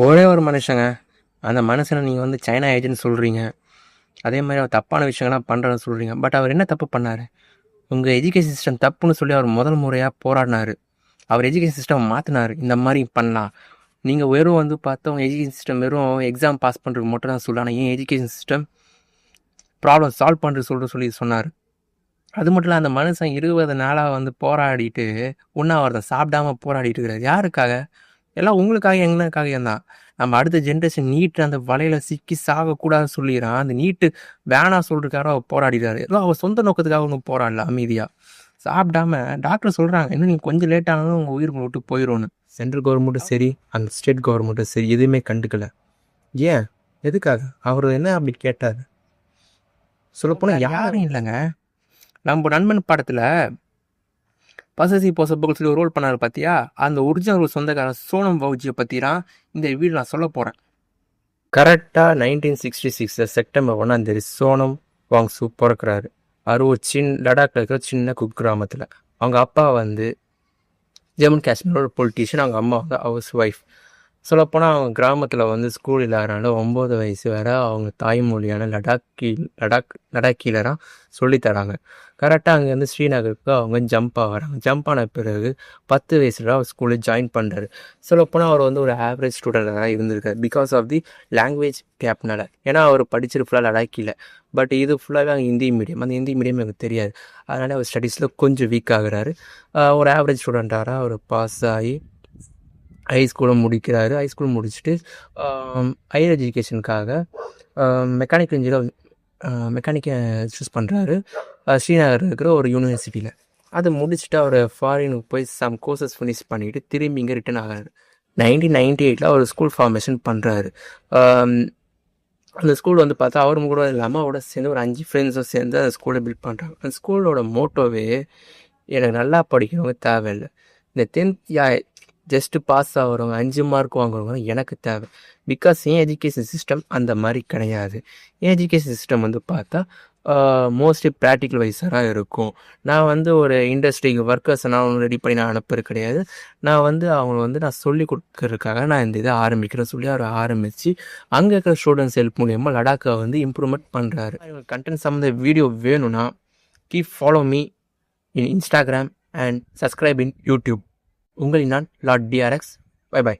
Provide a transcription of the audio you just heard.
ஒரே ஒரு மனுஷங்க. அந்த மனுஷனை நீங்கள் வந்து சைனா ஏஜென்ட் சொல்கிறீங்க. அதே மாதிரி அவர் தப்பான விஷயங்கள்லாம் பண்ணுறேன்னு சொல்கிறீங்க. பட் அவர் என்ன தப்பு பண்ணார்? உங்கள் எஜுகேஷன் சிஸ்டம் தப்புன்னு சொல்லி அவர் முதல் முறையாக போராடினார். அவர் எஜுகேஷன் சிஸ்டம் மாற்றினார். இந்த மாதிரி பண்ணலாம். நீங்கள் வெறும் வந்து பார்த்தா உங்கள் எஜுகேஷன் சிஸ்டம் வெறும் எக்ஸாம் பாஸ் பண்ணுறதுக்கு மட்டும் தான் சொல்லலாம். ஆனால் ஏன் எஜுகேஷன் சிஸ்டம் ப்ராப்ளம் சால்வ் பண்ணுறது சொல்லி சொன்னார். அது மட்டும் இல்லை, அந்த மனுஷன் 20 நாளாக வந்து போராடிட்டு உண்ணாவிரதம் சாப்பிடாம போராடிட்டு இருக்கிறார். யாருக்காக? எல்லாம் உங்களுக்காக எங்களுக்காக தான். நம்ம அடுத்த ஜென்ரேஷன் நீட்டு அந்த வலையில சிக்கி சாகக்கூடாதுன்னு சொல்லிடுறான். அந்த நீட்டு வேணாம் சொல்றதுக்காக அவர் போராடிறாரு. ஏதோ அவர் சொந்த நோக்கத்துக்காக ஒன்றும் போராடல. அமைதியாக சாப்பிடாம டாக்டர் சொல்கிறாங்க, இன்னும் நீங்கள் கொஞ்சம் லேட் ஆனாலும் உங்கள் உயிர் விட்டு போயிடும்னு. சென்ட்ரல் கவர்மெண்ட்டும் சரி, அந்த ஸ்டேட் கவர்மெண்ட்டும் சரி, எதுவுமே கண்டுக்கல. ஏன்? எதுக்காக? அவர் என்ன அப்படி கேட்டார்? சொல்லப்போனால் யாரும் இல்லைங்க. நம்ம நண்பன் படத்தில் பசசி பொசப்புகள் சொல்லி ஒரு ரோல் பண்ணார் பார்த்தியா? அந்த ஒரிஜினல் சொந்தக்காரன் சோனம் வவுஜியை பற்றி தான் இந்த வீடு நான் சொல்ல போகிறேன். கரெக்டாக 1966 செப்டம்பர் 1 சோனம் வாங்சு பிறக்கிறாரு. அவர் ஒரு லடாக்ல இருக்கிற சின்ன குக்கிராமத்தில். அவங்க அப்பா வந்து ஜம்மு காஷ்மீர் ஒரு பொலிட்டீஷியன். அவங்க அம்மா வந்து ஹவுஸ் ஒய்ஃப். சொல்லப்போனால் அவங்க கிராமத்தில் வந்து ஸ்கூல் இல்லாதனால 9 வயசு வரை அவங்க தாய்மொழியான லடாக்கியில் தான் சொல்லித்தராங்க. கரெக்டாக அங்கேருந்து ஸ்ரீநகருக்கு அவங்க ஜம்ப் ஆகிறாங்க. ஜம்ப் ஆன பிறகு 10 வயசில் அவர் ஸ்கூலில் ஜாயின் பண்ணுறாரு. சொல்லப்போனால் அவர் வந்து ஒரு ஆவரேஜ் ஸ்டூடெண்டாக தான் இருந்திருக்காரு. பிகாஸ் ஆஃப் தி லாங்குவேஜ் கேப்னால. ஏன்னா அவர் படிச்சிரு ஃபுல்லாக லடாக்கியில். பட் இது ஃபுல்லாகவே அங்கே ஹிந்தி மீடியம். அந்த ஹிந்தி மீடியம் எனக்கு தெரியாது. அதனால் அவர் ஸ்டடீஸில் கொஞ்சம் வீக் ஆகுறாரு. ஒரு ஆவரேஜ் ஸ்டூடெண்ட்டாக அவர் பாஸ் ஆகி ஹைஸ்கூலை முடிக்கிறாரு. ஹைஸ்கூல் முடிச்சுட்டு ஹையர் எஜுகேஷனுக்காக மெக்கானிக்கை சூஸ் பண்ணுறாரு. ஸ்ரீநகர் இருக்கிற ஒரு யூனிவர்சிட்டியில். அதை முடிச்சுட்டு அவர் ஃபாரினுக்கு போய் சம் கோர்சஸ் ஃபினிஷ் பண்ணிவிட்டு திரும்பி இங்கே ரிட்டர்ன் ஆகிறாரு. 1998 அவர் ஸ்கூல் ஃபார்மேஷன் பண்ணுறாரு. அந்த ஸ்கூல் வந்து பார்த்தா அவரும் கூட இல்லாமல் அவரோட சேர்ந்து ஒரு 5 ஃப்ரெண்ட்ஸும் சேர்ந்து அந்த ஸ்கூலை பில்ட் பண்ணுறாங்க. அந்த ஸ்கூலோட மோட்டோவே எனக்கு நல்லா படிக்கிறவங்க தேவையில்லை, இந்த 10th ஜஸ்ட்டு பாஸ் ஆகிறவங்க 5 மார்க் வாங்குறவங்க எனக்கு தேவை. பிகாஸ் என் எஜுகேஷன் சிஸ்டம் அந்த மாதிரி கிடையாது. என் எஜுகேஷன் சிஸ்டம் வந்து பார்த்தா மோஸ்ட்லி ப்ராக்டிக்கல் வைஸாக இருக்கும். நான் வந்து ஒரு இண்டஸ்ட்ரிக்கு ஒர்க்கர்ஸை நான் ரெடி பண்ணி நான் அனுப்புறது கிடையாது. நான் வந்து அவங்க வந்து நான் சொல்லிக் கொடுக்கறதுக்காக நான் இந்த இதை ஆரம்பிக்கிறேன் சொல்லி அவர் ஆரம்பித்து அங்கே இருக்கிற ஸ்டூடெண்ட்ஸ் ஹெல்ப் மூலியமாக லடாக்கை வந்து இம்ப்ரூவ்மெண்ட் பண்ணுறாரு. கண்டென்ட் சம்மந்த வீடியோ வேணும்னா keep follow me in Instagram and subscribe in YouTube. உங்களின் நான் லார்ட் DRX. பை.